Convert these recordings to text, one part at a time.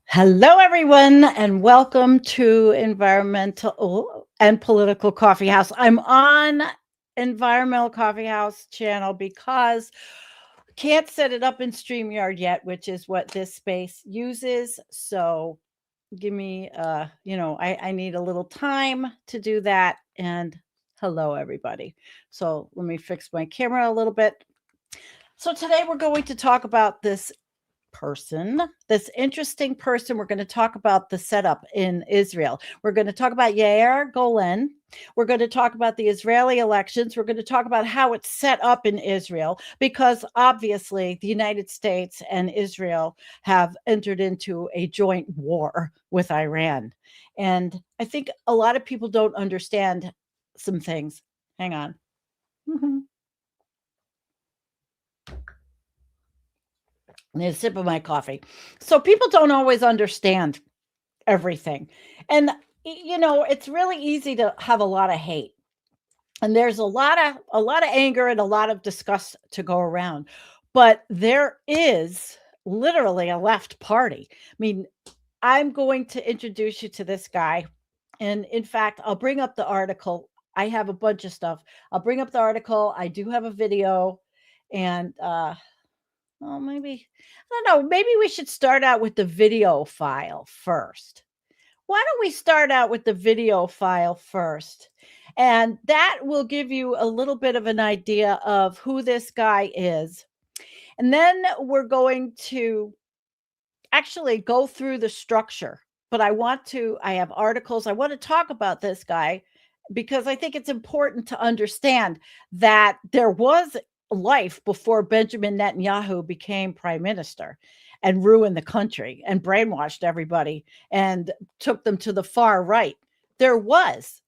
Hello, everyone, and welcome to Environmental and Political Coffee House. I'm on Environmental Coffee House channel because I can't set it up in StreamYard yet, which is what this space uses. So give me, I need a little time to do that. And hello, everybody. So let me fix my camera a little bit. So today we're going to talk about this interesting person. We're going to talk about the setup in Israel. We're going to talk about Yair Golan. We're going to talk about the Israeli elections. We're going to talk about how it's set up in Israel, because obviously the United States and Israel have entered into a joint war with Iran. And I think a lot of people don't understand some things. Hang on. And a sip of my coffee. So people don't always understand everything. And it's really easy to have a lot of hate. And there's a lot of anger and a lot of disgust to go around. But there is literally a left party. I mean, I'm going to introduce you to this guy. And in fact, I'll bring up the article. I have a bunch of stuff. I'll bring up the article. I do have a video. And well, maybe, I don't know, maybe we should start out with the video file first. Why don't we start out with the video file first? And that will give you a little bit of an idea of who this guy is. And then we're going to actually go through the structure. But I have articles. I want to talk about this guy because I think it's important to understand that there was life before Benjamin Netanyahu became prime minister and ruined the country and brainwashed everybody and took them to the far right. There was.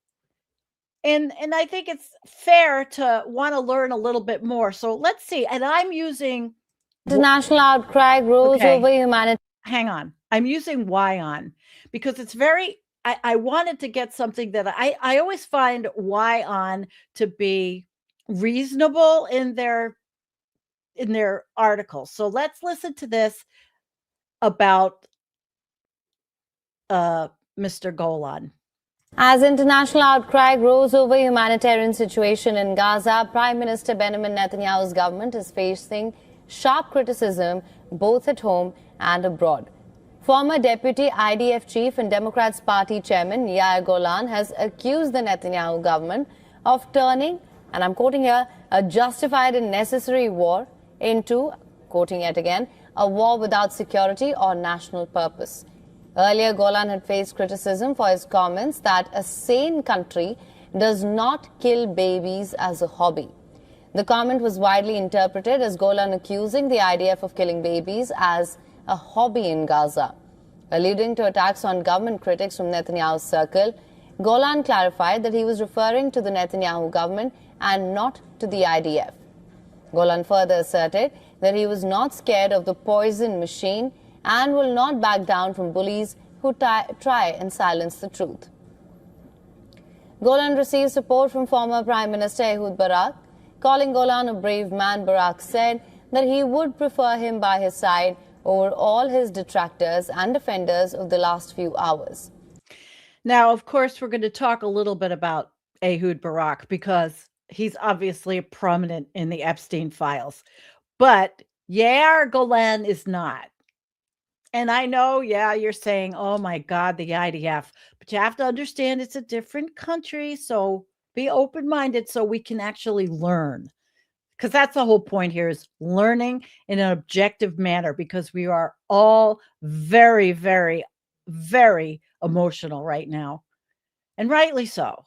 And I think it's fair to want to learn a little bit more. So let's see. And I'm using international outcry grows over humanity. Hang on. I'm using Wyon because it's very I wanted to get something that I always find Wyon to be reasonable in their articles. So let's listen to this about Mr. Golan. As international outcry grows over humanitarian situation in Gaza, Prime Minister Benjamin Netanyahu's government is facing sharp criticism both at home and abroad. Former deputy IDF chief and Democrats Party chairman Yair Golan has accused the Netanyahu government of turning, and I'm quoting here, a justified and necessary war into, quoting yet again, a war without security or national purpose. Earlier, Golan had faced criticism for his comments that a sane country does not kill babies as a hobby. The comment was widely interpreted as Golan accusing the IDF of killing babies as a hobby in Gaza. Alluding to attacks on government critics from Netanyahu's circle, Golan clarified that he was referring to the Netanyahu government and not to the IDF. Golan further asserted that he was not scared of the poison machine and will not back down from bullies who try and silence the truth. Golan received support from former Prime Minister Ehud Barak. Calling Golan a brave man, Barak said that he would prefer him by his side over all his detractors and defenders of the last few hours. Now, of course, we're going to talk a little bit about Ehud Barak because he's obviously prominent in the Epstein files. But Yair Golan is not. And I know, yeah, you're saying, oh my God, the IDF. But you have to understand it's a different country. So be open-minded so we can actually learn. Because that's the whole point here, is learning in an objective manner, because we are all very, very, very emotional right now. And rightly so.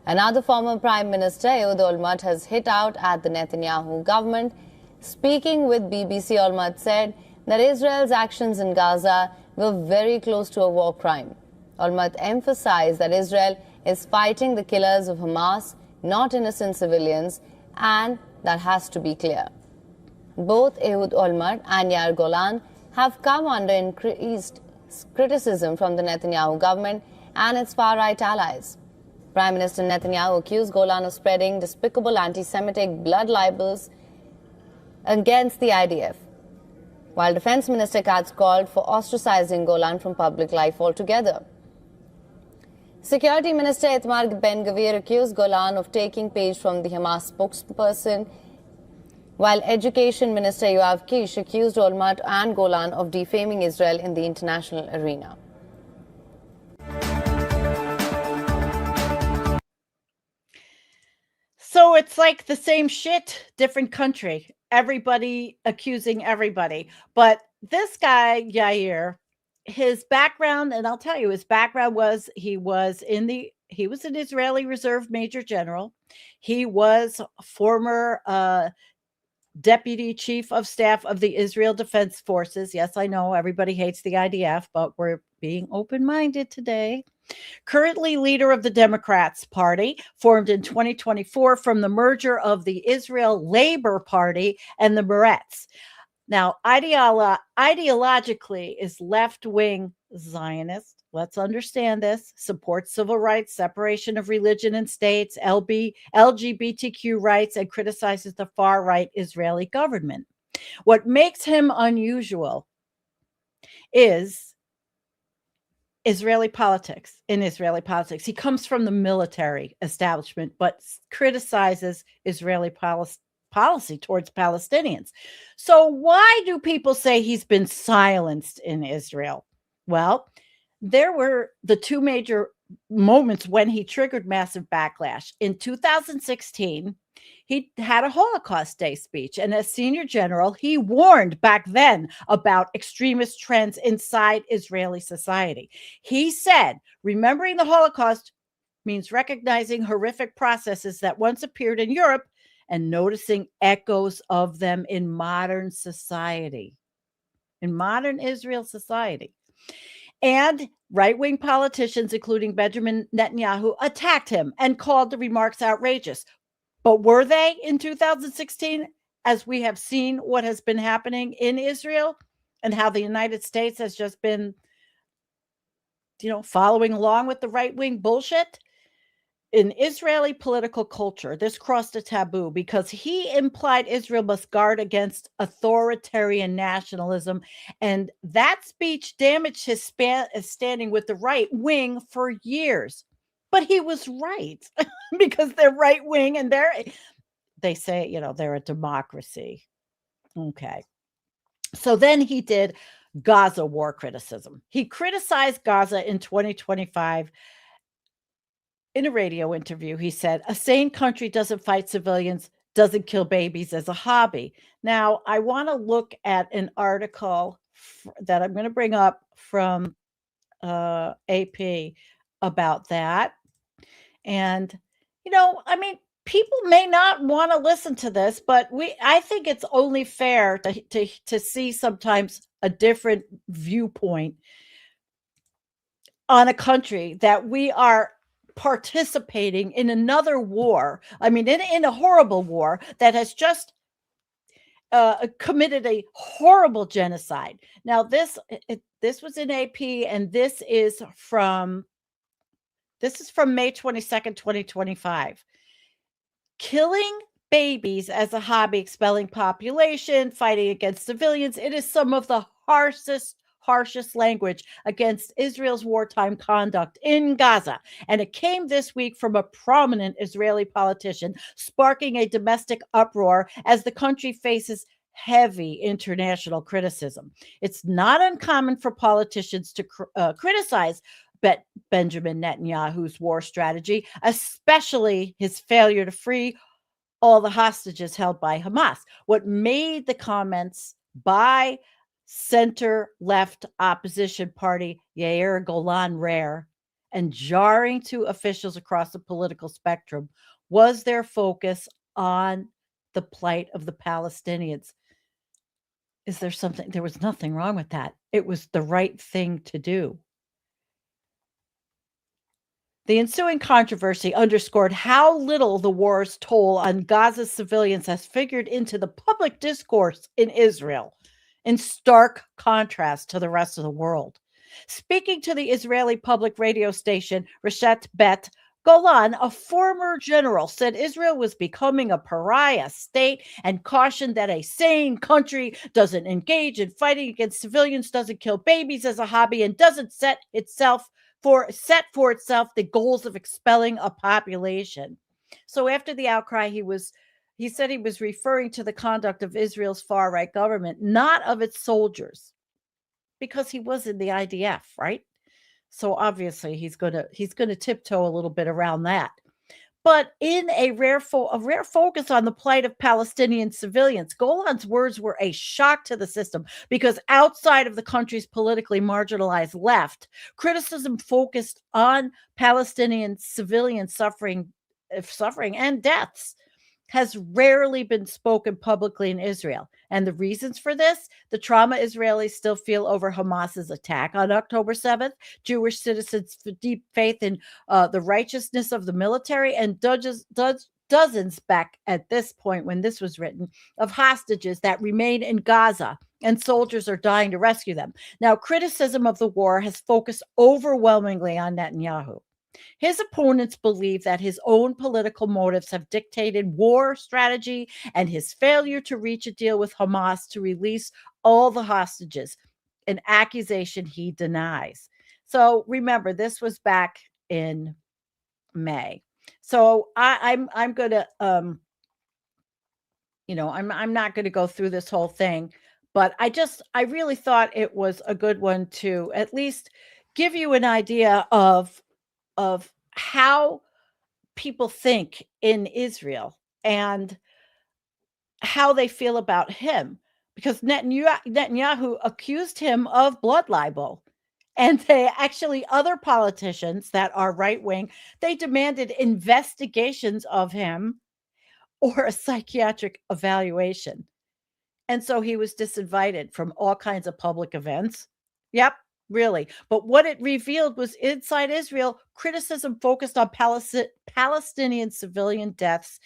Another former Prime Minister, Ehud Olmert, has hit out at the Netanyahu government. Speaking with BBC, Olmert said that Israel's actions in Gaza were very close to a war crime. Olmert emphasized that Israel is fighting the killers of Hamas, not innocent civilians, and that has to be clear. Both Ehud Olmert and Yair Golan have come under increased criticism from the Netanyahu government and its far-right allies. Prime Minister Netanyahu accused Golan of spreading despicable anti-Semitic blood libels against the IDF. while Defense Minister Katz called for ostracizing Golan from public life altogether. Security Minister Itamar Ben-Gvir accused Golan of taking page from the Hamas spokesperson, while Education Minister Yoav Kish accused Olmert and Golan of defaming Israel in the international arena. So it's like the same shit, different country. Everybody accusing everybody. But this guy, Yair, his background, and I'll tell you, his background was he was an Israeli Reserve Major General. He was former Deputy Chief of Staff of the Israel Defense Forces. Yes, I know everybody hates the IDF, but we're being open-minded today. Currently leader of the Democrats Party, formed in 2024 from the merger of the Israel Labor Party and the Meretz. Now, ideologically is left-wing Zionist. Let's understand this. Supports civil rights, separation of religion and states, LGBTQ rights, and criticizes the far-right Israeli government. What makes him unusual is Israeli politics. He comes from the military establishment, but criticizes Israeli policy towards Palestinians. So why do people say he's been silenced in Israel? Well, there were the two major moments when he triggered massive backlash. In 2016, he had a Holocaust Day speech, and as senior general, he warned back then about extremist trends inside Israeli society. He said, remembering the Holocaust means recognizing horrific processes that once appeared in Europe and noticing echoes of them in modern society, in modern Israel society. And right-wing politicians, including Benjamin Netanyahu, attacked him and called the remarks outrageous. But were they in 2016, as we have seen what has been happening in Israel and how the United States has just been, following along with the right-wing bullshit? In Israeli political culture, this crossed a taboo because he implied Israel must guard against authoritarian nationalism. And that speech damaged his standing with the right wing for years. But he was right because they're right wing and they say, they're a democracy. Okay. So then he did Gaza war criticism. He criticized Gaza in 2025. In a radio interview, he said, a sane country doesn't fight civilians, doesn't kill babies as a hobby. Now, I want to look at an article that I'm going to bring up from AP about that. And, people may not want to listen to this, but I think it's only fair to see sometimes a different viewpoint on a country that we are participating in another war. In a horrible war that has just committed a horrible genocide. Now, this was in AP, and this is from May 22nd, 2025. Killing babies as a hobby, expelling population, fighting against civilians. It is some of the harshest language against Israel's wartime conduct in Gaza. And it came this week from a prominent Israeli politician, sparking a domestic uproar as the country faces heavy international criticism. It's not uncommon for politicians to criticize Benjamin Netanyahu's war strategy, especially his failure to free all the hostages held by Hamas. What made the comments by center-left opposition party Yair Golan rare and jarring to officials across the political spectrum was their focus on the plight of the Palestinians. There was nothing wrong with that. It was the right thing to do. The ensuing controversy underscored how little the war's toll on Gaza's civilians has figured into the public discourse in Israel, in stark contrast to the rest of the world. Speaking to the Israeli public radio station Reshet Bet Golan, a former general, said Israel was becoming a pariah state and cautioned that a sane country doesn't engage in fighting against civilians, doesn't kill babies as a hobby, and doesn't set for itself the goals of expelling a population. So after the outcry, he said he was referring to the conduct of Israel's far right government, not of its soldiers, because he was in the IDF, right? So obviously he's gonna tiptoe a little bit around that. But in a rare focus on the plight of Palestinian civilians, Golan's words were a shock to the system because outside of the country's politically marginalized left, criticism focused on Palestinian civilian suffering and deaths has rarely been spoken publicly in Israel. And the reasons for this, the trauma Israelis still feel over Hamas's attack on October 7th, Jewish citizens' deep faith in the righteousness of the military, and dozens back at this point when this was written of hostages that remain in Gaza and soldiers are dying to rescue them. Now, criticism of the war has focused overwhelmingly on Netanyahu. His opponents believe that his own political motives have dictated war strategy and his failure to reach a deal with Hamas to release all the hostages, an accusation he denies. So remember, this was back in May. So I'm gonna I'm not gonna go through this whole thing, but I really thought it was a good one to at least give you an idea of how people think in Israel and how they feel about him because Netanyahu accused him of blood libel. And they actually, other politicians that are right wing, they demanded investigations of him or a psychiatric evaluation. And so he was disinvited from all kinds of public events. Yep, really. But what it revealed was inside Israel, criticism focused on Palestinian civilian deaths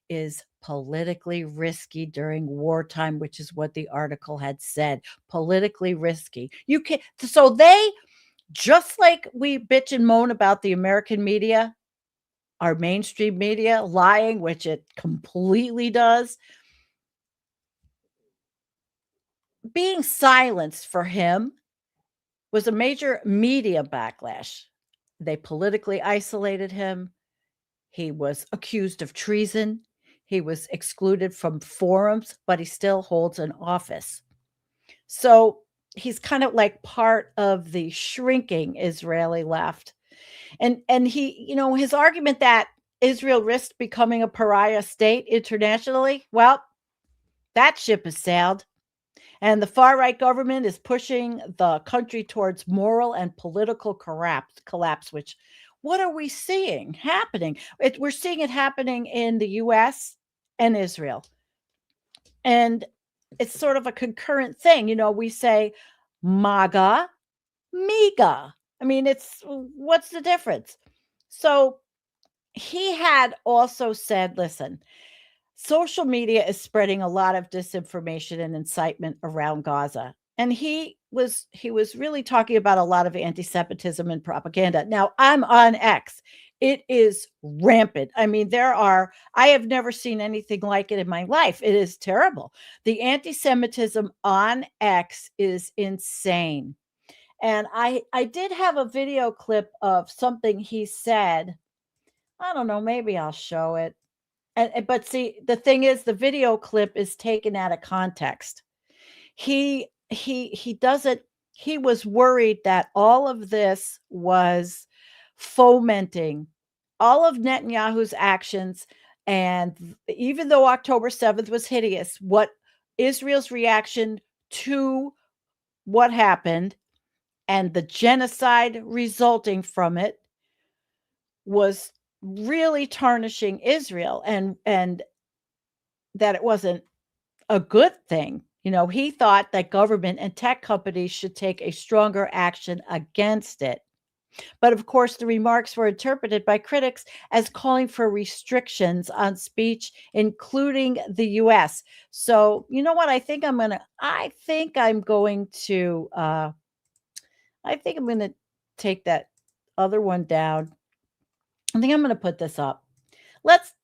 is politically risky during wartime, which is what the article had said. Politically risky. You can so they just like we bitch and moan about the American media, our mainstream media lying, which it completely does. Being silenced for him was a major media backlash. They politically isolated him. He was accused of treason. He was excluded from forums, but he still holds an office. So he's kind of like part of the shrinking Israeli left. And he, his argument that Israel risked becoming a pariah state internationally, well, that ship has sailed. And the far right government is pushing the country towards moral and political collapse, which what are we seeing happening? We're seeing it happening in the US and Israel. And it's sort of a concurrent thing. We say MAGA, MEGA. I mean, what's the difference? So he had also said, listen, social media is spreading a lot of disinformation and incitement around Gaza. And he was really talking about a lot of anti-Semitism and propaganda. Now, I'm on X. It is rampant. I mean, I have never seen anything like it in my life. It is terrible. The anti-Semitism on X is insane. And I did have a video clip of something he said. I don't know, maybe I'll show it. But see, the thing is, the video clip is taken out of context. He doesn't. He was worried that all of this was fomenting all of Netanyahu's actions, and even though October 7th was hideous, what Israel's reaction to what happened and the genocide resulting from it was really tarnishing Israel and that it wasn't a good thing. He thought that government and tech companies should take a stronger action against it. But of course, the remarks were interpreted by critics as calling for restrictions on speech, including the US. So, you know what? I think I'm going to take that other one down. I think I'm going to put this up. Let's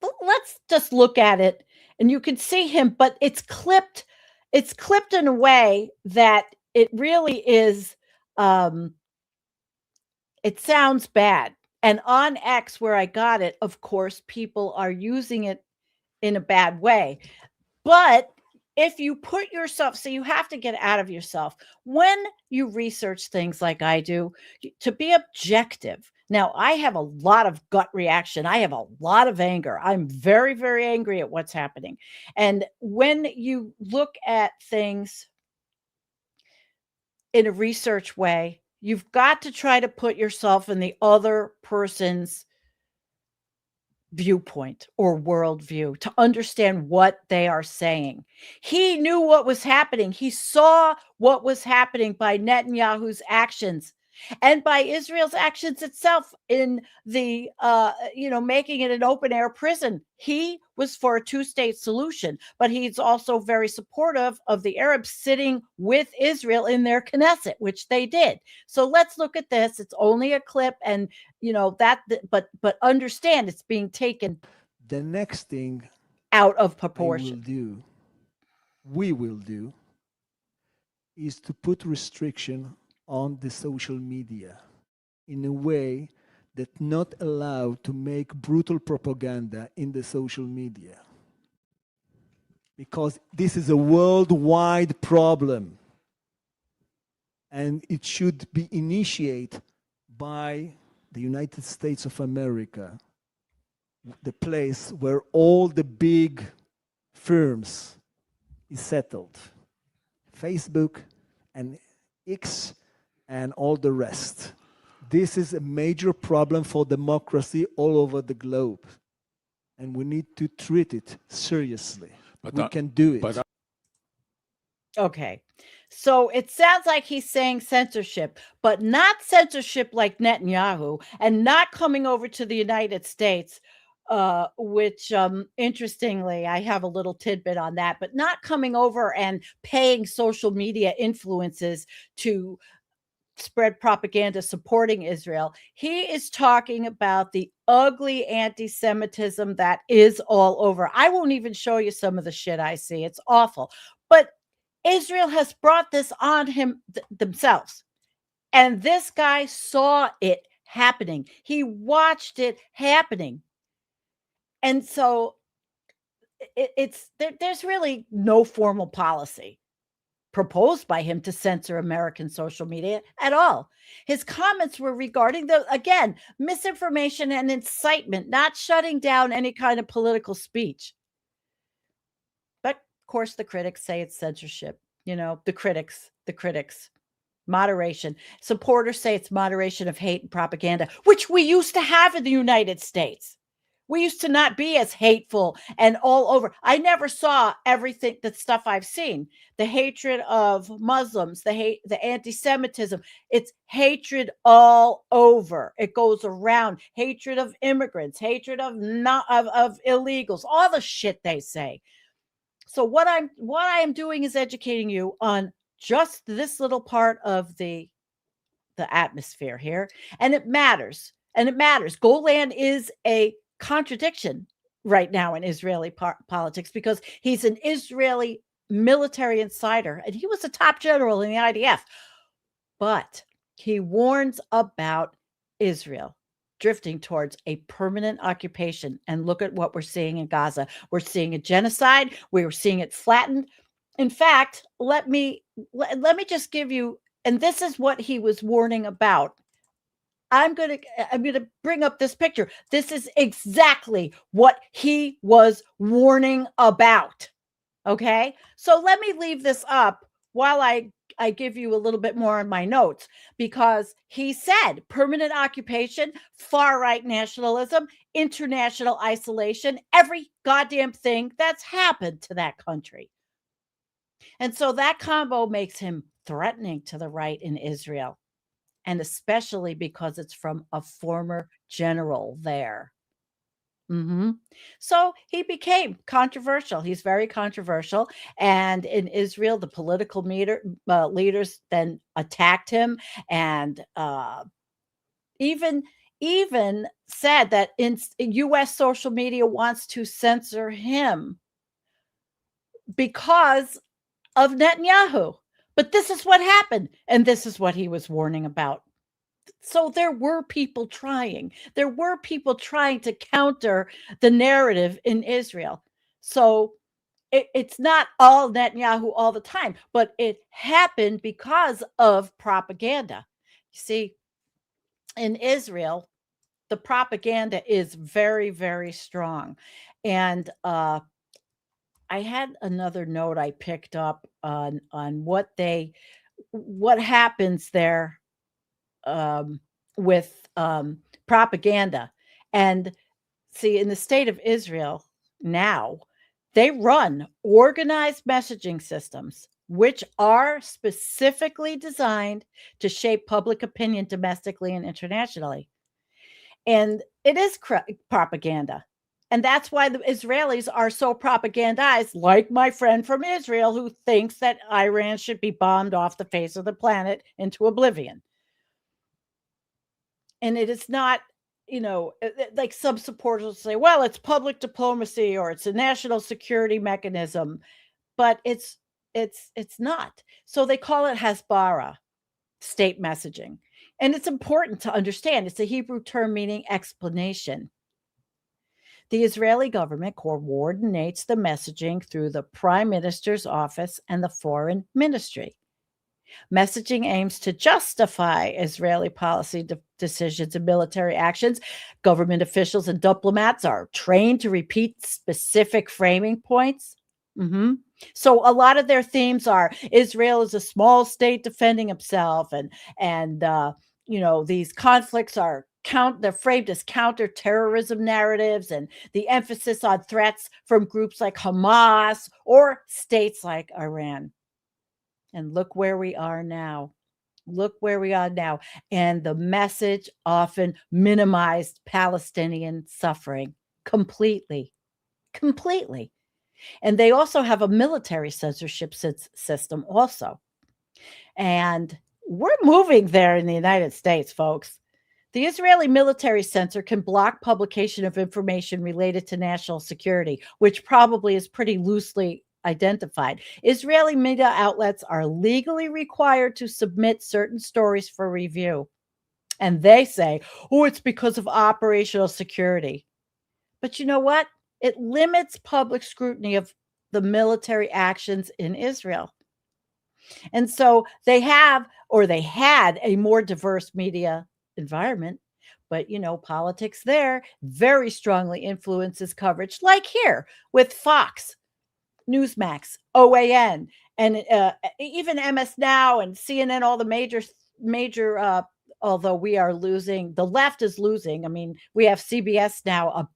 just look at it, and you can see him, but it's clipped. It's clipped in a way that it really is. Um, it sounds bad. And on X, where I got it, of course, people are using it in a bad way. But if you put yourself, so you have to get out of yourself when you research things like I do, to be objective. Now, I have a lot of gut reaction. I have a lot of anger. I'm very, very angry at what's happening. And when you look at things in a research way, you've got to try to put yourself in the other person's viewpoint or worldview to understand what they are saying. He knew what was happening. He saw what was happening by Netanyahu's actions and by Israel's actions itself in the, making it an open air prison. He was for a two-state solution, but he's also very supportive of the Arabs sitting with Israel in their Knesset, which they did. So let's look at this. It's only a clip, and but understand it's being taken The next thing out of we proportion. will do, is to put restriction on the social media in a way that not allowed to make brutal propaganda in the social media. Because this is a worldwide problem, and it should be initiated by the United States of America, the place where all the big firms is settled. Facebook and X and all the rest. This is a major problem for democracy all over the globe. And we need to treat it seriously. We can do it. Okay. So it sounds like he's saying censorship, but not censorship like Netanyahu, and not coming over to the United States, which interestingly, I have a little tidbit on that, but not coming over and paying social media influences to spread propaganda supporting Israel. He is talking about the ugly anti-Semitism that is all over. I won't even show you some of the shit I see. It's awful. But Israel has brought this on themselves. And this guy saw it happening. He watched it happening. And so there's really no formal policy proposed by him to censor American social media at all. His comments were regarding again, misinformation and incitement, not shutting down any kind of political speech. But of course, the critics say it's censorship. The critics. Moderation. Supporters say it's moderation of hate and propaganda, which we used to have in the United States. We used to not be as hateful and all over. I never saw everything, the stuff I've seen. The hatred of Muslims, the anti-Semitism. It's hatred all over. It goes around. Hatred of immigrants, hatred of illegals, all the shit they say. So what I am doing is educating you on just this little part of the atmosphere here, and it matters. Golan is a contradiction right now in Israeli politics because he's an Israeli military insider, and he was a top general in the IDF. But he warns about Israel drifting towards a permanent occupation. And look at what we're seeing in Gaza. We're seeing a genocide. We're seeing it flattened. In fact, let me just give you, and this is what he was warning about. I'm going to bring up this picture. This is exactly what he was warning about. Okay? So let me leave this up while I give you a little bit more in my notes, because he said permanent occupation, far-right nationalism, international isolation, every goddamn thing that's happened to that country. And so that combo makes him threatening to the right in Israel, and especially because it's from a former general there. So he became controversial. He's very controversial. And in Israel, the political leaders then attacked him, and even even said that in US social media wants to censor him because of Netanyahu. But this is what happened, and this is what he was warning about. So there were people trying. There were people trying to counter the narrative in Israel. So it's not all Netanyahu all the time, but it happened because of propaganda. You see, in Israel, the propaganda is very, very strong. And I had another note I picked up on what happens there with propaganda. And see, in the state of Israel now, they run organized messaging systems, which are specifically designed to shape public opinion domestically and internationally. And it is propaganda. And that's why the Israelis are so propagandized, like my friend from Israel who thinks that Iran should be bombed off the face of the planet into oblivion. And it is not, like some supporters will say, well, it's public diplomacy or it's a national security mechanism, but it's not. So they call it hasbara, state messaging. And it's important to understand it's a Hebrew term meaning explanation. The Israeli government coordinates the messaging through the Prime Minister's office and the Foreign Ministry. Messaging aims to justify Israeli policy decisions and military actions. Government officials and diplomats are trained to repeat specific framing points. So a lot of their themes are Israel is a small state defending himself, and these conflicts are they're framed as counterterrorism narratives, and the emphasis on threats from groups like Hamas or states like Iran. And look where we are now. Look where we are now. And the message often minimized Palestinian suffering completely. And they also have a military censorship system also. And we're moving there in the United States, folks. The Israeli military censor can block publication of information related to national security, which probably is pretty loosely identified. Israeli media outlets are legally required to submit certain stories for review. And they say, oh, it's because of operational security. But you know what? It limits public scrutiny of the military actions in Israel. And so they had a more diverse media environment. But, politics there very strongly influences coverage, like here with Fox, Newsmax, OAN, and even MS Now and CNN, all the major, although we are losing, the left is losing. I mean, we have CBS now, a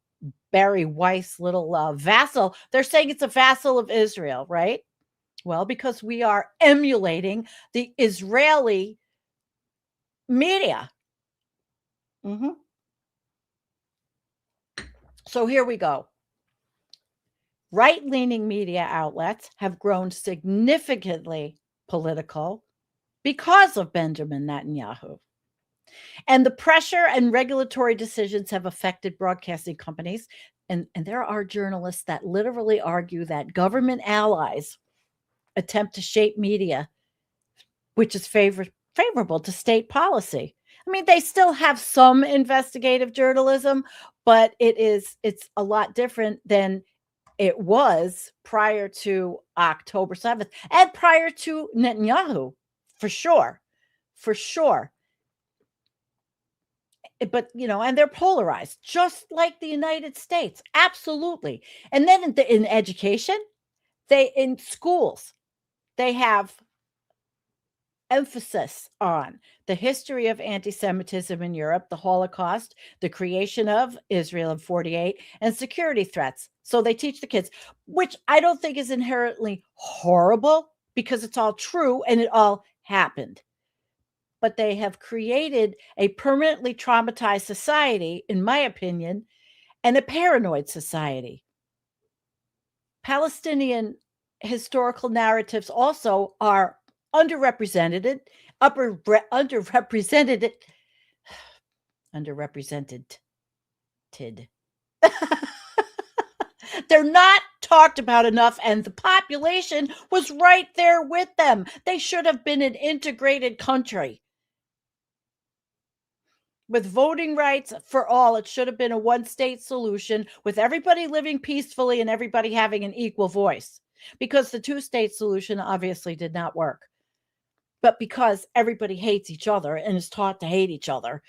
Barry Weiss little vassal. They're saying it's a vassal of Israel, right? Well, because we are emulating the Israeli media. So here we go. Right-leaning media outlets have grown significantly political because of Benjamin Netanyahu. And the pressure and regulatory decisions have affected broadcasting companies. And there are journalists that literally argue that government allies attempt to shape media, which is favorable to state policy. I mean, they still have some investigative journalism, but it's a lot different than it was prior to October 7th and prior to Netanyahu, for sure. But, and they're polarized, just like the United States. Absolutely. And then in education, in schools, they have emphasis on the history of anti-Semitism in Europe, the Holocaust, the creation of Israel in 1948, and security threats. So they teach the kids, which I don't think is inherently horrible because it's all true and it all happened. But they have created a permanently traumatized society, in my opinion, and a paranoid society. Palestinian historical narratives also are underrepresented. underrepresented. They're not talked about enough, and the population was right there with them. They should have been an integrated country with voting rights for all. It should have been a one-state solution with everybody living peacefully and everybody having an equal voice, because the two-state solution obviously did not work. But because everybody hates each other and is taught to hate each other,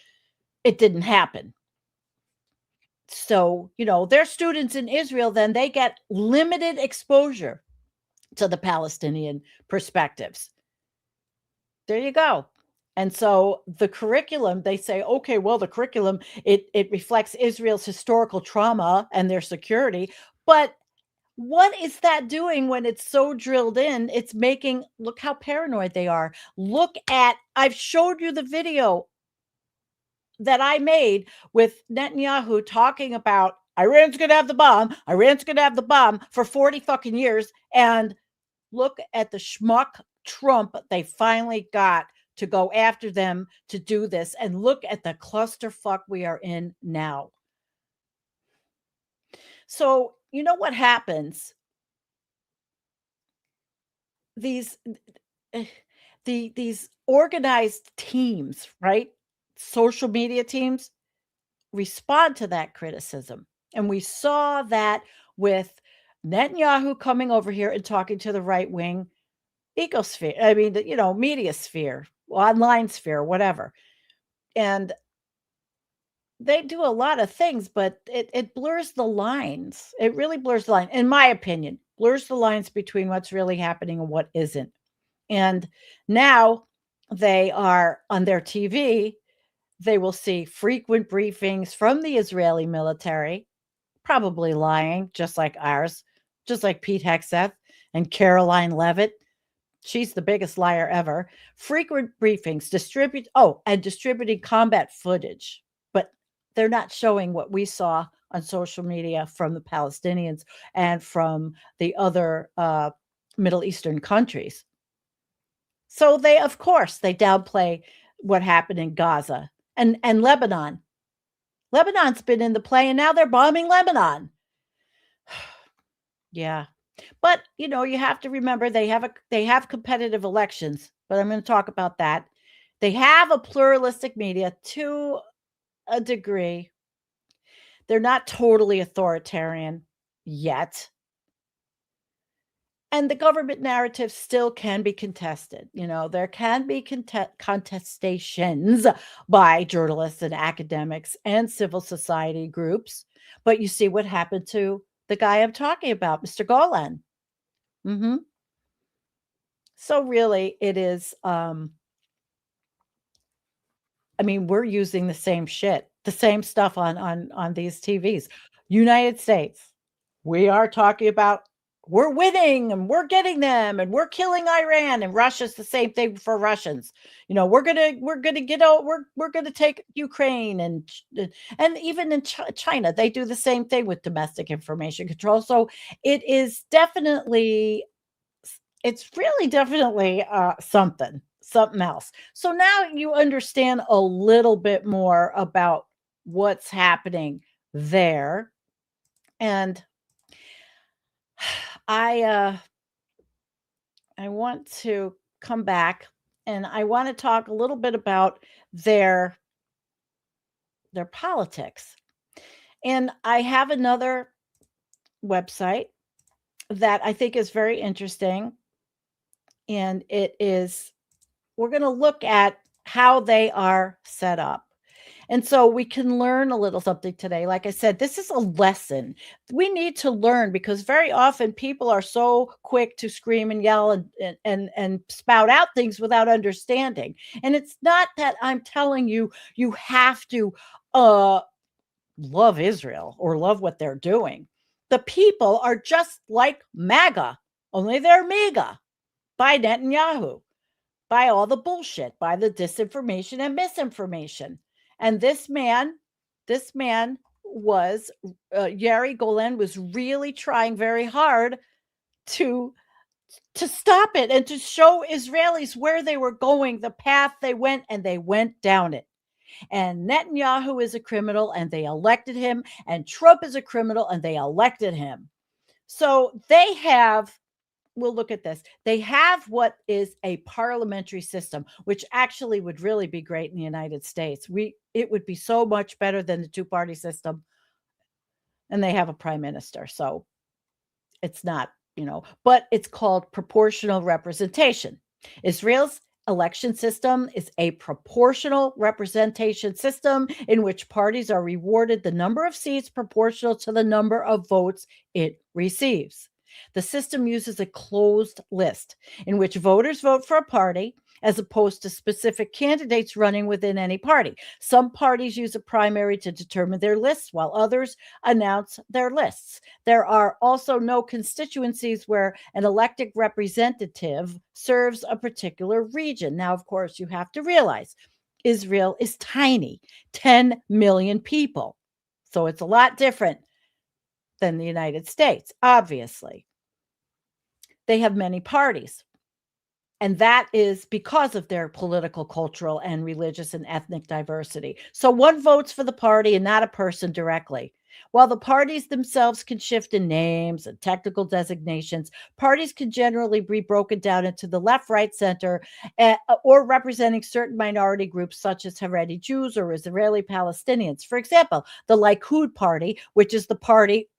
it didn't happen. So, their students in Israel, then they get limited exposure to the Palestinian perspectives. There you go. And so the curriculum, they say, okay, well, the curriculum, it reflects Israel's historical trauma and their security. But what is that doing when it's so drilled in? It's making, look how paranoid they are. I've showed you the video that I made with Netanyahu talking about Iran's going to have the bomb. Iran's going to have the bomb for 40 fucking years. And look at the schmuck Trump they finally got to go after them to do this. And look at the clusterfuck we are in now. So, you know what happens? These organized teams, right? Social media teams respond to that criticism. And we saw that with Netanyahu coming over here and talking to the right-wing ecosphere, media sphere, online sphere, whatever. And they do a lot of things, but it blurs the lines. It really blurs the line, in my opinion, blurs the lines between what's really happening and what isn't. And now they are on their TV. They will see frequent briefings from the Israeli military, probably lying, just like ours, just like Pete Hegseth and Caroline Levitt. She's the biggest liar ever. Frequent briefings, distributing combat footage. But they're not showing what we saw on social media from the Palestinians and from the other Middle Eastern countries. So they downplay what happened in Gaza and Lebanon. Lebanon's been in the play, and now they're bombing Lebanon. Yeah. But, you have to remember they have competitive elections, but I'm going to talk about that. They have a pluralistic media to a degree. They're not totally authoritarian yet. And the government narrative still can be contested. There can be contestations by journalists and academics and civil society groups. But you see what happened to the guy I'm talking about, Mr. Golan. So really, it is, we're using the same shit, the same stuff on these TVs. United States, we are talking about we're winning and we're getting them and we're killing Iran, and Russia's the same thing for Russians. We're gonna take Ukraine, and even in China, they do the same thing with domestic information control. So it's really definitely something else. So now you understand a little bit more about what's happening there. And I want to come back, and I want to talk a little bit about their politics. And I have another website that I think is very interesting. And we're going to look at how they are set up. And so we can learn a little something today. Like I said, this is a lesson. We need to learn, because very often people are so quick to scream and yell and spout out things without understanding. And it's not that I'm telling you have to love Israel or love what they're doing. The people are just like MAGA, only they're MEGA, by Netanyahu, by all the bullshit, by the disinformation and misinformation. And this man was, Yair Golan was really trying very hard to stop it and to show Israelis where they were going, the path they went, and they went down it. And Netanyahu is a criminal and they elected him. And Trump is a criminal and they elected him. So they have, we'll look at this. They have what is a parliamentary system, which actually would really be great in the United States. It would be so much better than the two-party system. And they have a prime minister. So it's not, but it's called proportional representation. Israel's election system is a proportional representation system in which parties are rewarded the number of seats proportional to the number of votes it receives. The system uses a closed list in which voters vote for a party as opposed to specific candidates running within any party. Some parties use a primary to determine their lists, while others announce their lists. There are also no constituencies where an elected representative serves a particular region. Now, of course, you have to realize Israel is tiny, 10 million people. So it's a lot different than the United States, obviously. They have many parties. And that is because of their political, cultural, and religious and ethnic diversity. So one votes for the party and not a person directly. While the parties themselves can shift in names and technical designations, parties can generally be broken down into the left, right, center, or representing certain minority groups such as Haredi Jews or Israeli Palestinians. For example, the Likud party, which is the party,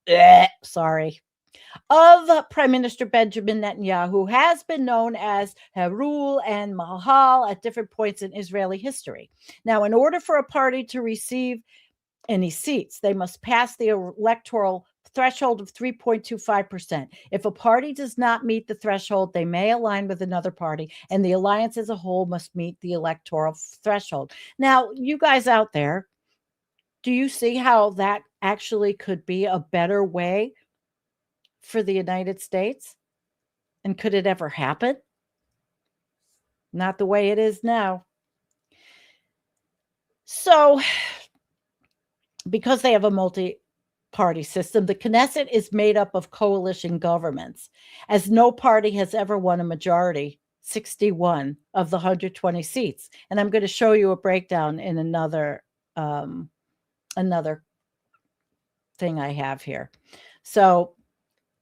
of Prime Minister Benjamin Netanyahu, has been known as Herul and Mahal at different points in Israeli history. Now, in order for a party to receive any seats, they must pass the electoral threshold of 3.25%. If a party does not meet the threshold, they may align with another party, and the alliance as a whole must meet the electoral threshold. Now, you guys out there, do you see how that actually could be a better way for the United States? And could it ever happen? Not the way it is now. So, because they have a multi-party system, the Knesset is made up of coalition governments, as no party has ever won a majority, 61 of the 120 seats. And I'm going to show you a breakdown in another thing I have here. So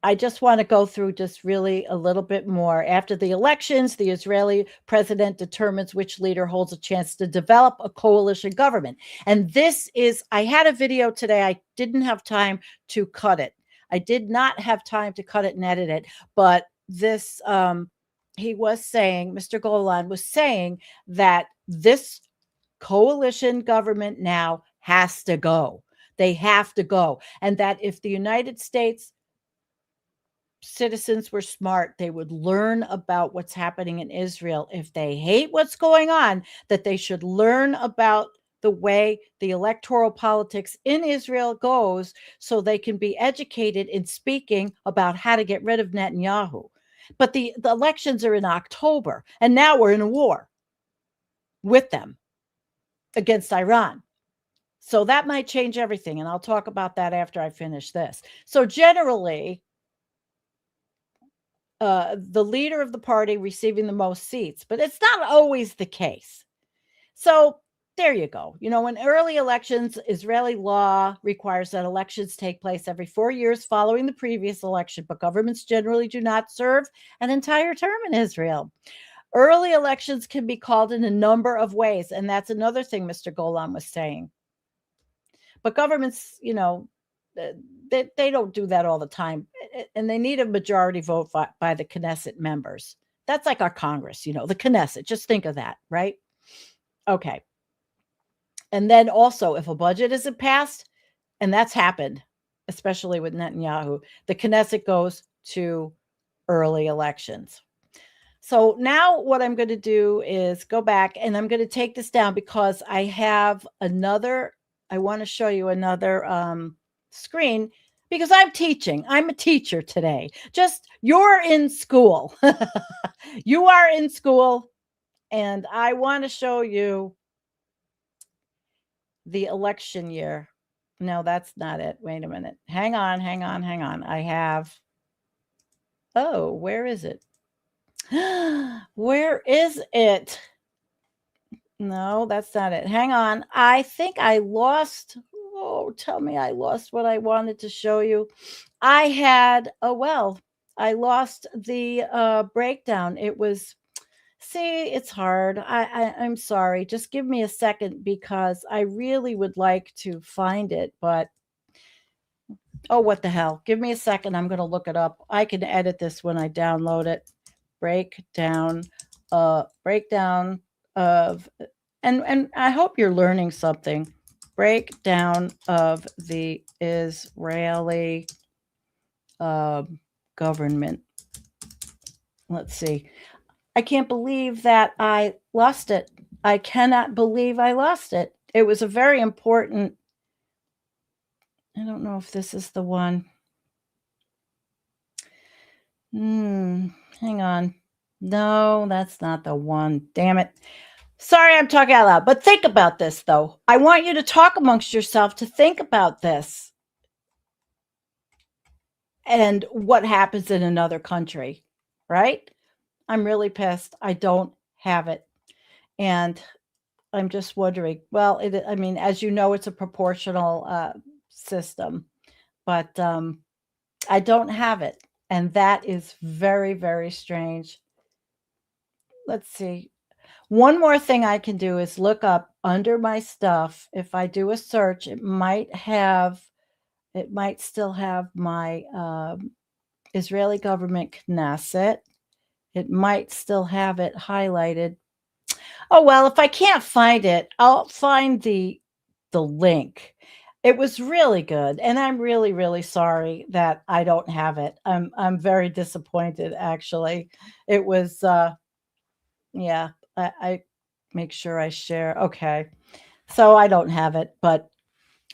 I just want to go through just really a little bit more. After the elections, the Israeli president determines which leader holds a chance to develop a coalition government. And this is, I had a video today. I didn't have time to cut it. I did not have time to cut it and edit it. But this, he was saying, Mr. Golan was saying that this coalition government now has to go. They have to go. And that if the United States citizens were smart, they would learn about what's happening in Israel. If they hate what's going on, that they should learn about the way the electoral politics in Israel goes so they can be educated in speaking about how to get rid of Netanyahu. But the elections are in October, and now we're in a war with them against Iran. So that might change everything, and I'll talk about that after I finish this. So generally, the leader of the party receiving the most seats, but it's not always the case. So there you go. In early elections, Israeli law requires that elections take place every 4 years following the previous election, but governments generally do not serve an entire term in Israel. Early elections can be called in a number of ways, and that's another thing Mr. Golan was saying. But governments, they don't do that all the time. And they need a majority vote by the Knesset members. That's like our Congress, the Knesset. Just think of that, right? Okay. And then also, if a budget isn't passed, and that's happened, especially with Netanyahu, the Knesset goes to early elections. So now what I'm going to do is go back, and I'm going to take this down because I have I want to show you another screen because I'm teaching. I'm a teacher today. You're in school. You are in school, and I want to show you the election year. No, that's not it. Wait a minute. Hang on. I have, where is it? Where is it? No, that's not it. Hang on. I think I lost. Oh, tell me I lost what I wanted to show you. I had, I lost the breakdown. It was, see, it's hard. I'm sorry. Just give me a second because I really would like to find it, but oh, what the hell? Give me a second. I'm going to look it up. I can edit this when I download it. Breakdown of, and I hope you're learning something. Breakdown of the Israeli government. Let's see. I can't believe that I lost it. I cannot believe I lost it. It was a very important. I don't know if this is the one. Hang on. No, that's not the one. Damn it. Sorry, I'm talking out loud, but think about this, though. I want you to talk amongst yourself to think about this and what happens in another country, right? I'm really pissed. I don't have it. And I'm just wondering, well, I mean, as you know, it's a proportional system, but I don't have it. And that is very, very strange. Let's see. One more thing I can do is look up under my stuff. If I do a search, it might still have my Israeli government Knesset. It might still have it highlighted. Oh, well, if I can't find it, I'll find the link. It was really good, and I'm really, really sorry that I don't have it. I'm very disappointed, actually. It was yeah, I make sure I share. Okay. So I don't have it, but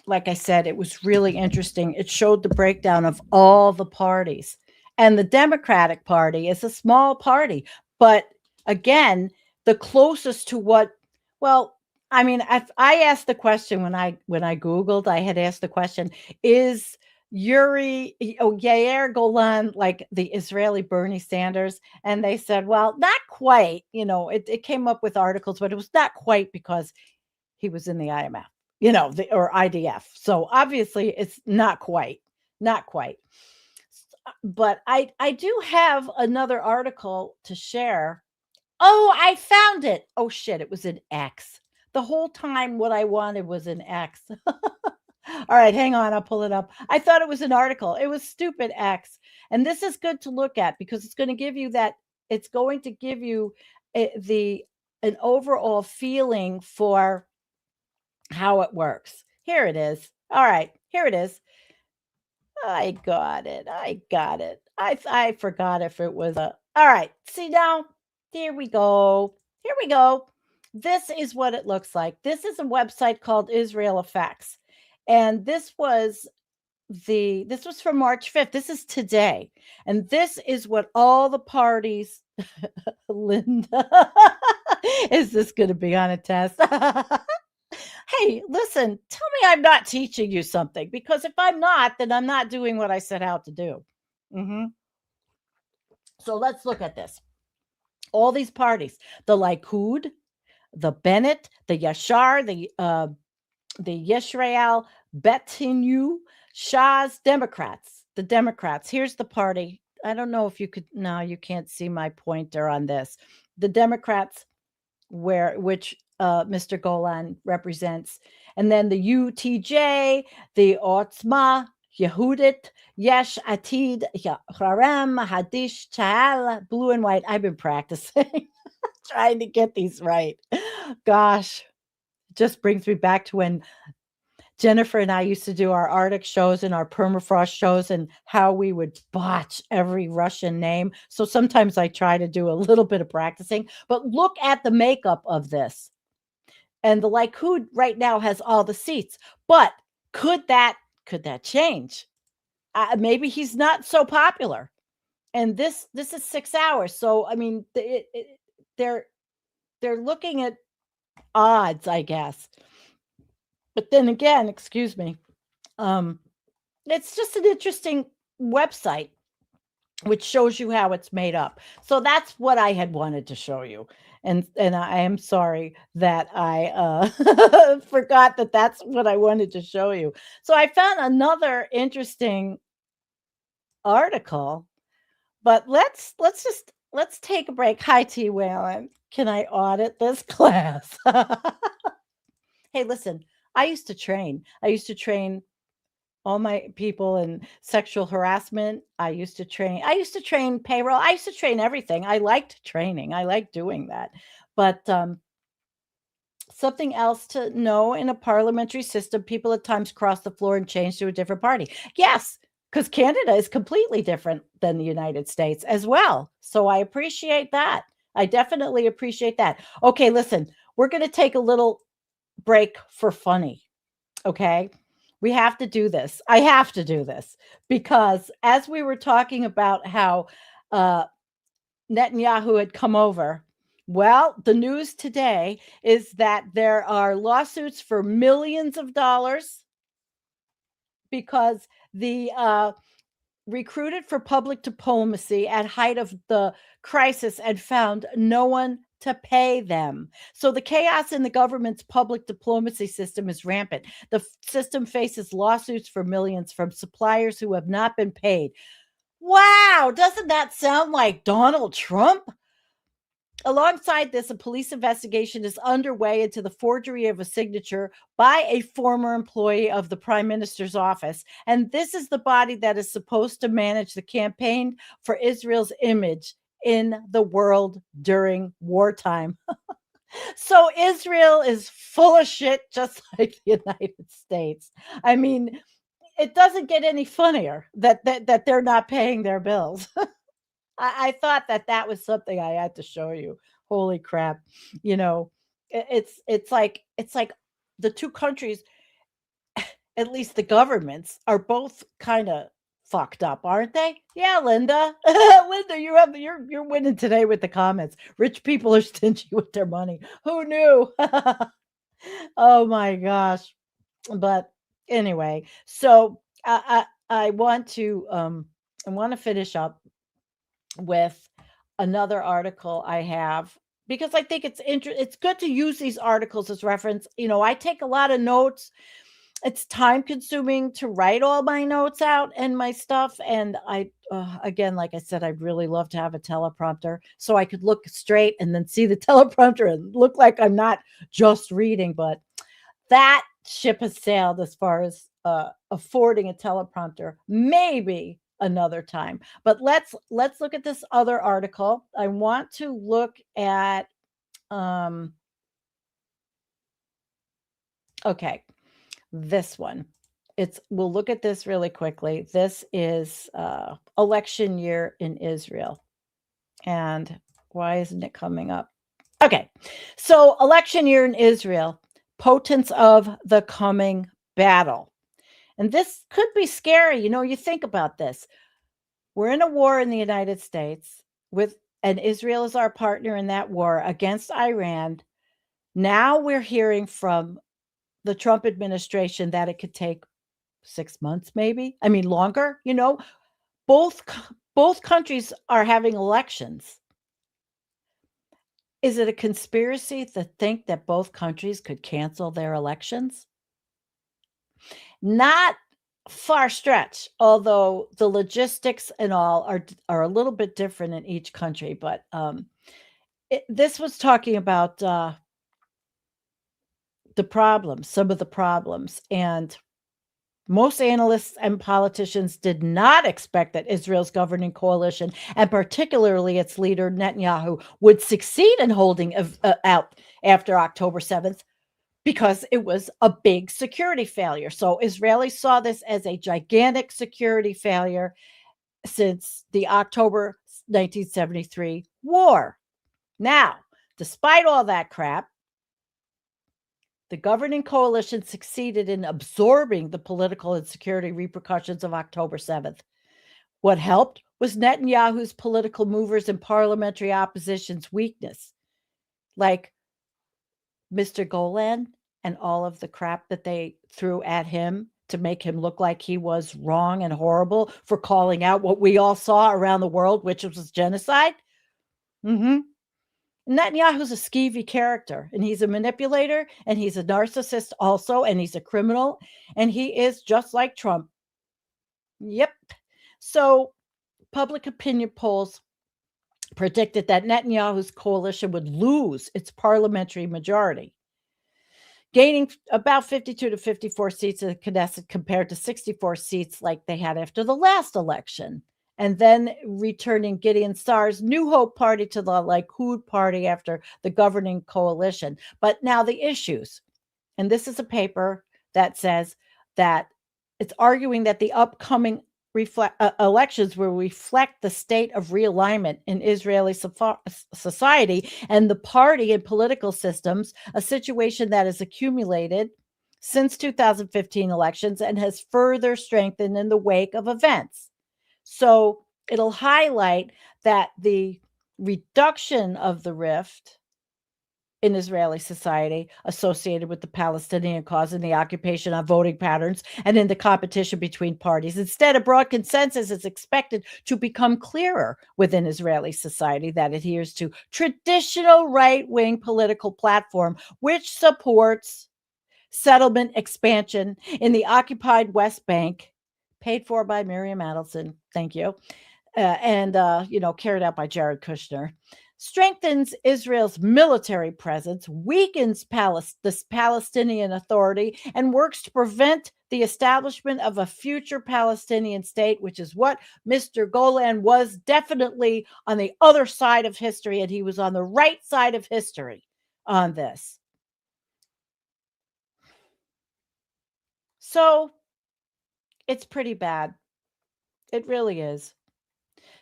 like I said, it was really interesting. It showed the breakdown of all the parties. And the Democratic Party is a small party, but again, the closest to what, well, I mean, I asked the question when I Googled, I had asked the question, is Yair Golan like the Israeli Bernie Sanders? And they said, well, not quite. It came up with articles, but it was not quite because he was in the IMF, or IDF. So obviously it's not quite, not quite. But I do have another article to share. Oh, I found it. Oh shit, it was an X. The whole time what I wanted was an X. All right, hang on, I'll pull it up. I thought it was an article. It was stupid X. And this is good to look at because it's going to give you an overall feeling for how it works. Here it is. All right, here it is. I got it. I forgot if it was a. All right. See now? Here we go. Here we go. This is what it looks like. This is a website called Israel Effects. And this was from March 5th. This is today. And this is what all the parties Linda. Is this going to be on a test? Hey, listen, tell me I'm not teaching you something because if I'm not, then I'm not doing what I set out to do. So let's look at this. All these parties, the Likud, the Bennett, the Yashar, the Yisrael, Betinu, Shah's Democrats, the Democrats. Here's the party. I don't know if you could, no, you can't see my pointer on this. The Democrats, which Mr. Golan represents. And then the UTJ, the Otzma, Yehudit, Yesh Atid, Harem, Hadish, Chal, Blue and White. I've been practicing, trying to get these right. Gosh, it just brings me back to when Jennifer and I used to do our Arctic shows and our permafrost shows and how we would botch every Russian name. So sometimes I try to do a little bit of practicing, but look at the makeup of this. And the Likud right now has all the seats, but could that change? Maybe he's not so popular. And this is 6 hours. So, I mean, they're looking at odds, I guess. But then again, excuse me, it's just an interesting website. which shows you how it's made up. So that's what I had wanted to show you. And I am sorry that I forgot that that's what I wanted to show you. So I found another interesting article, but let's take a break. Hi, T. Whalen. Can I audit this class? Hey, listen, I used to train. I used to train all my people in sexual harassment. I used to train payroll. I used to train everything. I liked training. I liked doing that. But something else to know, in a parliamentary system, people at times cross the floor and change to a different party. Yes, because Canada is completely different than the United States as well. So I appreciate that. I definitely appreciate that. Okay, listen, we're going to take a little break for funny. Okay. We have to do this. I have to do this because as we were talking about how Netanyahu had come over, well, the news today is that there are lawsuits for millions of dollars because the recruited for public diplomacy at height of the crisis and found no one to pay them. So the chaos in the government's public diplomacy system is rampant. The system faces lawsuits for millions from suppliers who have not been paid. Wow, doesn't that sound like Donald Trump? Alongside this, a police investigation is underway into the forgery of a signature by a former employee of the prime minister's office. And this is the body that is supposed to manage the campaign for Israel's image in the world during wartime. So Israel is full of shit, just like the United States. I mean, it doesn't get any funnier that they're not paying their bills. I thought that was something I had to show you. Holy crap. You know, it's like the two countries, at least the governments, are both kind of fucked up, aren't they? Yeah, Linda. Linda, you're winning today with the comments. Rich people are stingy with their money. Who knew? Oh my gosh. But anyway, so I want to finish up with another article I have because I think it's good to use these articles as reference. I take a lot of notes. It's time consuming to write all my notes out and my stuff, and I again, like I said, I'd really love to have a teleprompter so I could look straight and then see the teleprompter and look like I'm not just reading, but that ship has sailed as far as affording a teleprompter. Maybe another time. But let's look at this other article. I want to look at okay, this one. We'll look at this really quickly. This is election year in Israel. And why isn't it coming up? Okay. So election year in Israel, potence of the coming battle. And this could be scary. You think about this. We're in a war in the United States and Israel is our partner in that war against Iran. Now we're hearing from the Trump administration that it could take 6 months, maybe. I mean, longer. Both countries are having elections. Is it a conspiracy to think that both countries could cancel their elections? Not far stretch, although the logistics and all are a little bit different in each country. But this was talking about some of the problems, and most analysts and politicians did not expect that Israel's governing coalition, and particularly its leader Netanyahu, would succeed in holding out after October 7th. Because it was a big security failure. So Israelis saw this as a gigantic security failure since the October 1973 war. Now, despite all that crap, the governing coalition succeeded in absorbing the political and security repercussions of October 7th. What helped was Netanyahu's political movers and parliamentary opposition's weakness, like Mr. Golan and all of the crap that they threw at him to make him look like he was wrong and horrible for calling out what we all saw around the world, which was genocide. Netanyahu's a skeevy character, and he's a manipulator, and he's a narcissist also, and he's a criminal, and he is just like Trump. Yep. So public opinion polls predicted that Netanyahu's coalition would lose its parliamentary majority, gaining about 52 to 54 seats in the Knesset compared to 64 seats like they had after the last election, and then returning Gideon Saar's New Hope party to the Likud party after the governing coalition. But now the issues, and this is a paper that says that it's arguing that the upcoming elections will reflect the state of realignment in Israeli society and the party and political systems, a situation that has accumulated since 2015 elections and has further strengthened in the wake of events. So it'll highlight that the reduction of the rift in Israeli society associated with the Palestinian cause and the occupation on voting patterns and in the competition between parties. Instead, a broad consensus is expected to become clearer within Israeli society that adheres to traditional right-wing political platform, which supports settlement expansion in the occupied West Bank, paid for by Miriam Adelson, thank you, and carried out by Jared Kushner, strengthens Israel's military presence, weakens the Palestinian Authority, and works to prevent the establishment of a future Palestinian state, which is what Mr. Golan was definitely on the other side of history, and he was on the right side of history on this. So it's pretty bad. It really is.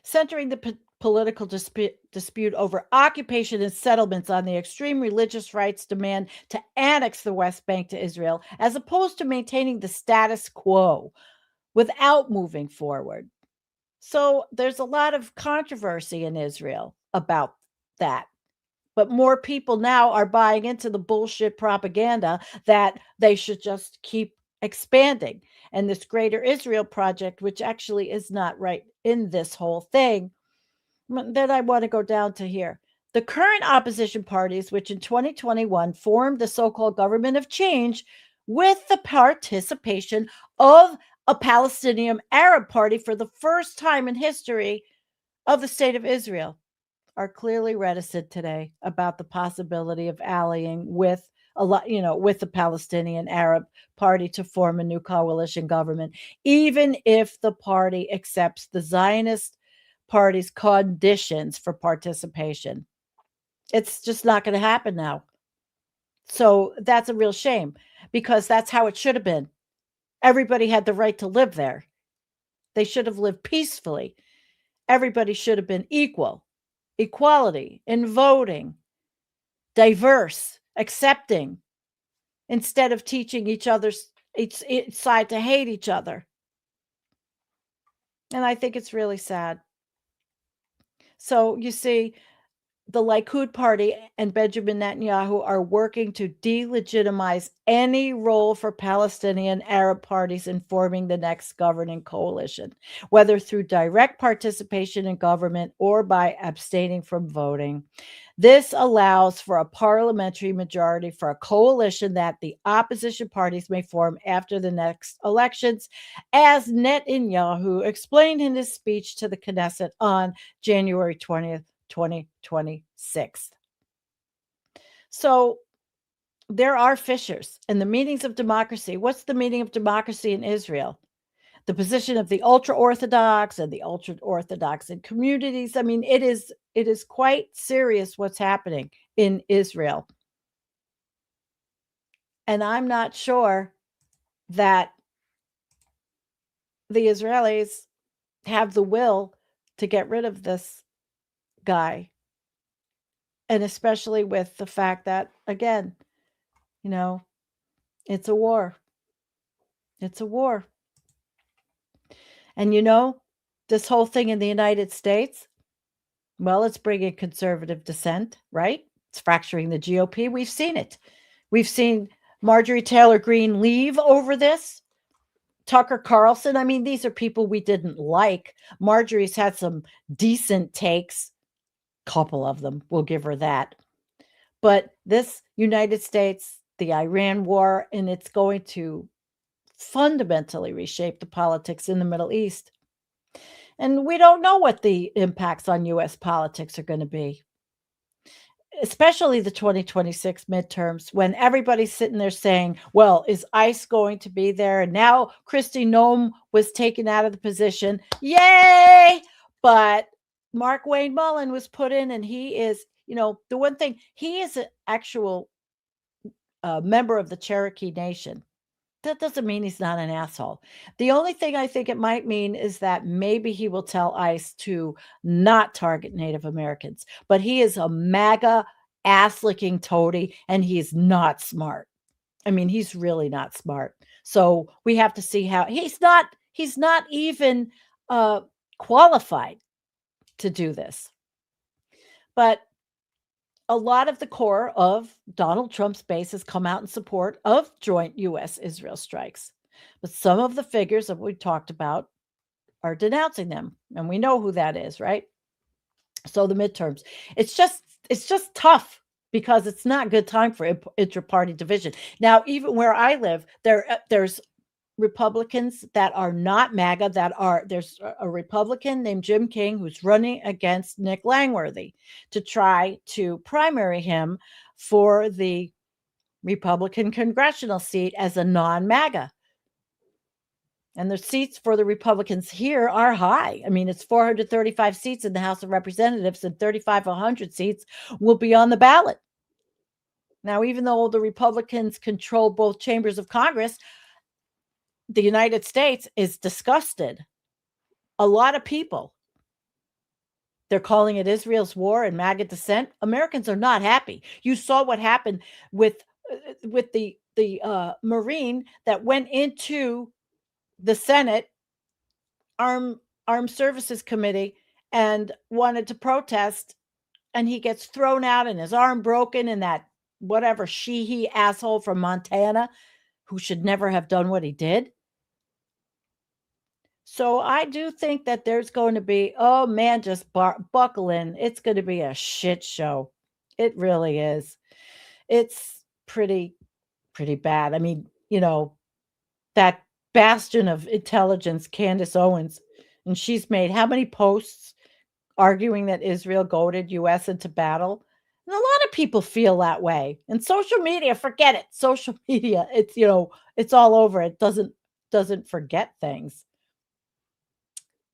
Centering the political dispute over occupation and settlements on the extreme religious rights demand to annex the West Bank to Israel, as opposed to maintaining the status quo without moving forward. So there's a lot of controversy in Israel about that. But more people now are buying into the bullshit propaganda that they should just keep expanding. And this Greater Israel Project, which actually is not right in this whole thing, then I want to go down to here. The current opposition parties, which in 2021 formed the so-called government of change with the participation of a Palestinian Arab party for the first time in history of the state of Israel, are clearly reticent today about the possibility of allying with with the Palestinian Arab Party to form a new coalition government, even if the party accepts the Zionist party's conditions for participation. It's just not going to happen now. So that's a real shame, because that's how it should have been. Everybody had the right to live there. They should have lived peacefully. Everybody should have been equal. Equality in voting, diverse, accepting, instead of teaching each side to hate each other. And I think it's really sad. So you see, the Likud party and Benjamin Netanyahu are working to delegitimize any role for Palestinian Arab parties in forming the next governing coalition, whether through direct participation in government or by abstaining from voting. This allows for a parliamentary majority for a coalition that the opposition parties may form after the next elections, as Netanyahu explained in his speech to the Knesset on January 20th, 2026. So there are fissures in the meanings of democracy. What's the meaning of democracy in Israel? The position of the ultra-Orthodox and the ultra-Orthodox in communities. I mean, it is quite serious what's happening in Israel. And I'm not sure that the Israelis have the will to get rid of this guy. And especially with the fact that, again, it's a war. It's a war. And this whole thing in the United States, well, it's bringing conservative dissent, right? It's fracturing the GOP. We've seen it. We've seen Marjorie Taylor Greene leave over this. Tucker Carlson. I mean, these are people we didn't like. Marjorie's had some decent takes, couple of them. We'll give her that. But this United States, the Iran war, and it's going to fundamentally reshape the politics in the Middle East. And we don't know what the impacts on US politics are going to be, especially the 2026 midterms, when everybody's sitting there saying, well, is ICE going to be there? And now Kristi Noem was taken out of the position. Yay! But Mark Wayne Mullen was put in, and he is, the one thing, he is an actual member of the Cherokee Nation. That doesn't mean he's not an asshole. The only thing I think it might mean is that maybe he will tell ICE to not target Native Americans. But he is a MAGA ass-licking toady, and he's not smart. I mean, he's really not smart. So we have to see how he's not even qualified to do this. But a lot of the core of Donald Trump's base has come out in support of joint U.S.-Israel strikes. But some of the figures that we talked about are denouncing them. And we know who that is, right? So the midterms. It's just tough because it's not a good time for inter-party division. Now, even where I live, there's Republicans that are not MAGA, there's a Republican named Jim King who's running against Nick Langworthy to try to primary him for the Republican congressional seat as a non-MAGA. And the seats for the Republicans here are high. I mean, it's 435 seats in the House of Representatives, and 3,500 seats will be on the ballot. Now, even though the Republicans control both chambers of Congress, the United States is disgusted. A lot of people, they're calling it Israel's war and MAGA dissent. Americans are not happy. You saw what happened with the Marine that went into the Senate Armed Services Committee and wanted to protest, and he gets thrown out and his arm broken, and that whatever he asshole from Montana who should never have done what he did. So I do think that there's going to be, oh man, just buckle in. It's going to be a shit show. It really is. It's pretty bad. I mean, that bastion of intelligence, Candace Owens, and she's made how many posts arguing that Israel goaded U.S. into battle? And a lot of people feel that way. And social media, forget it. Social media, it's, it's all over. It doesn't forget things.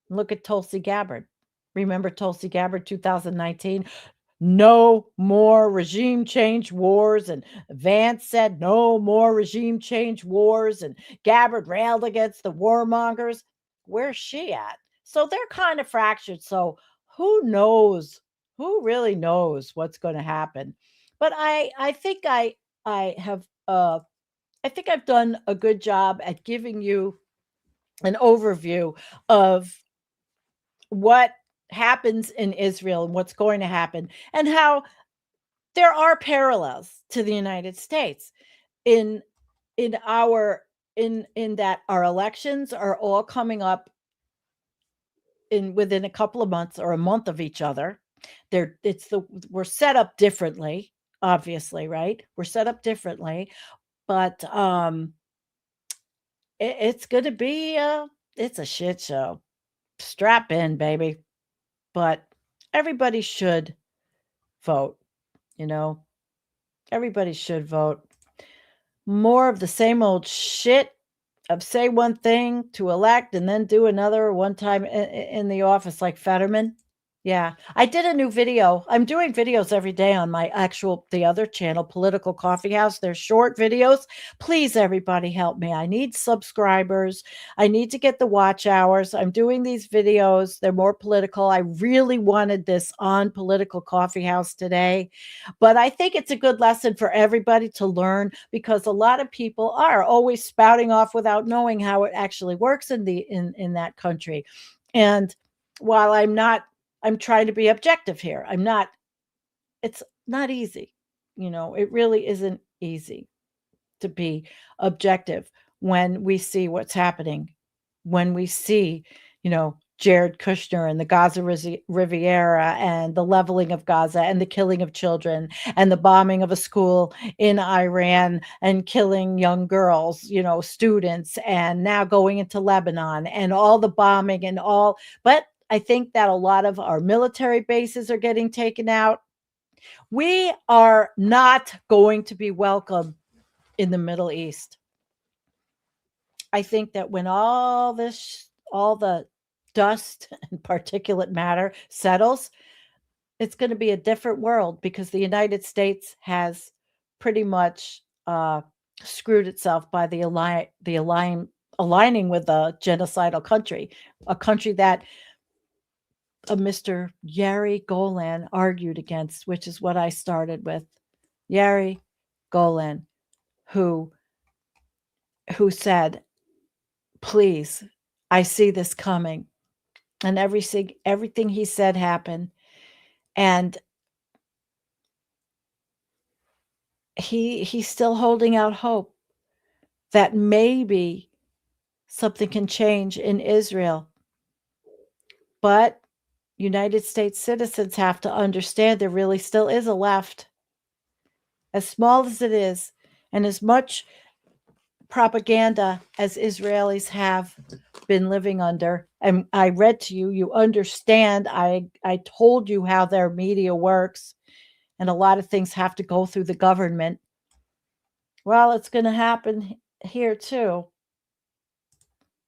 Look at Tulsi Gabbard. Remember Tulsi Gabbard 2019? No more regime change wars. And Vance said no more regime change wars. And Gabbard railed against the warmongers. Where's she at? So they're kind of fractured. So who knows? Who really knows what's going to happen? But I think I've done a good job at giving you an overview of what happens in Israel and what's going to happen, and how there are parallels to the United States in that our elections are all coming up within a couple of months or a month of each other. We're set up differently, obviously, right? We're set up differently, but it's going to be it's a shit show. Strap in, baby. But everybody should vote, Everybody should vote. More of the same old shit of say one thing to elect and then do another one time in the office like Fetterman. Yeah, I did a new video. I'm doing videos every day on the other channel, Political Coffee House. They're short videos. Please, everybody, help me. I need subscribers. I need to get the watch hours. I'm doing these videos. They're more political. I really wanted this on Political Coffee House today, but I think it's a good lesson for everybody to learn, because a lot of people are always spouting off without knowing how it actually works in that country. And while I'm trying to be objective here. It's not easy. It really isn't easy to be objective when we see what's happening, when we see, Jared Kushner and the Gaza Riviera and the leveling of Gaza and the killing of children and the bombing of a school in Iran and killing young girls, students, and now going into Lebanon and all the bombing and all. But I think that a lot of our military bases are getting taken out. We are not going to be welcome in the Middle East. I think that when all the dust and particulate matter settles, it's going to be a different world, because the United States has pretty much screwed itself by aligning with a genocidal country, a country that Mr. Yair Golan argued against, which is what I started with. Yair Golan, who said, please, I see this coming. And everything he said happened. And he's still holding out hope that maybe something can change in Israel. But United States citizens have to understand there really still is a left. As small as it is, and as much propaganda as Israelis have been living under. And I read to you, you understand. I told you how their media works, and a lot of things have to go through the government. Well, it's going to happen here too.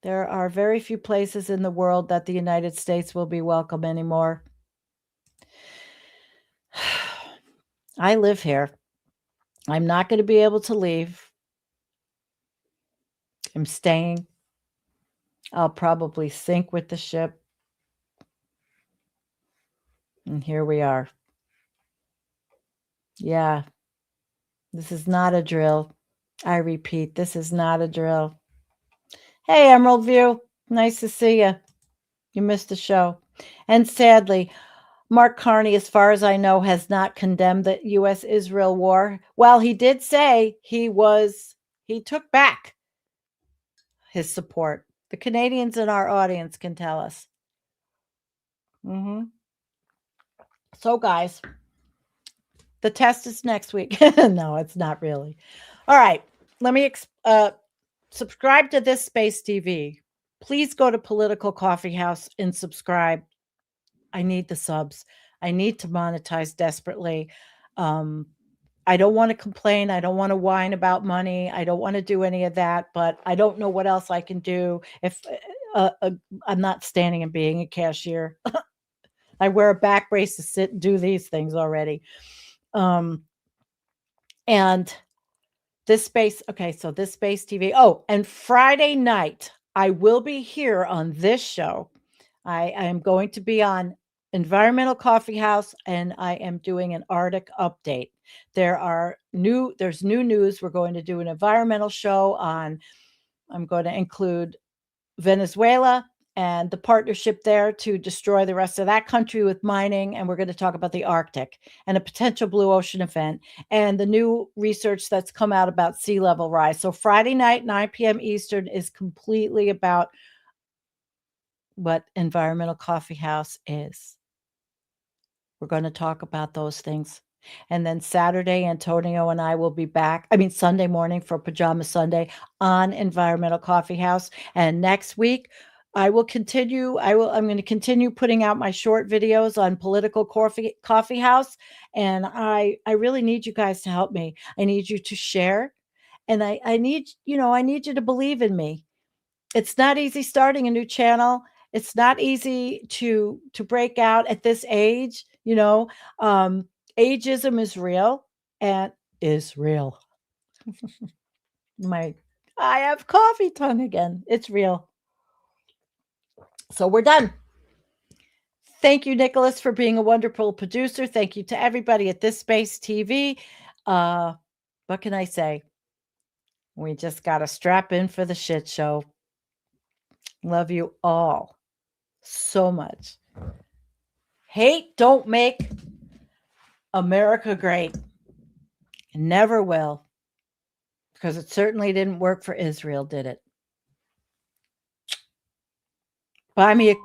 There are very few places in the world that the United States will be welcome anymore. I live here. I'm not going to be able to leave. I'm staying. I'll probably sink with the ship. And here we are. Yeah. This is not a drill. I repeat, this is not a drill. Hey, Emerald View. Nice to see you. You missed the show. And sadly, Mark Carney, as far as I know, has not condemned the U.S.-Israel war. Well, he did say he took back his support. The Canadians in our audience can tell us. So, guys, the test is next week. No, it's not really. All right. Let me subscribe to This Space TV. Please go to Political Coffee House and subscribe. I need the subs. I need to monetize desperately. I don't want to complain. I don't want to whine about money. I don't want to do any of that, but I don't know what else I can do if I'm not standing and being a cashier. I wear a back brace to sit and do these things already. And This Space, okay, so This Space TV. Oh, and Friday night, I will be here on this show. I am going to be on Environmental Coffee House, and I am doing an Arctic update. There's new news. We're going to do an environmental show I'm going to include Venezuela and the partnership there to destroy the rest of that country with mining. And we're going to talk about the Arctic and a potential blue ocean event and the new research that's come out about sea level rise. So Friday night, 9 p.m. Eastern, is completely about what Environmental Coffee House is. We're going to talk about those things. And then Saturday, Antonio and I will be back. Sunday morning for Pajama Sunday on Environmental Coffee House. And next week, I'm going to continue putting out my short videos on Political Coffee House. And I really need you guys to help me. I need you to share. And I need you to believe in me. It's not easy starting a new channel. It's not easy to break out at this age. Ageism is real and is real. I have coffee tongue again. It's real. So we're done. Thank you, Nicholas, for being a wonderful producer. Thank you to everybody at This Space TV. What can I say? We just got to strap in for the shit show. Love you all so much. Hate don't make America great. Never will. because it certainly didn't work for Israel, did it? Buy me a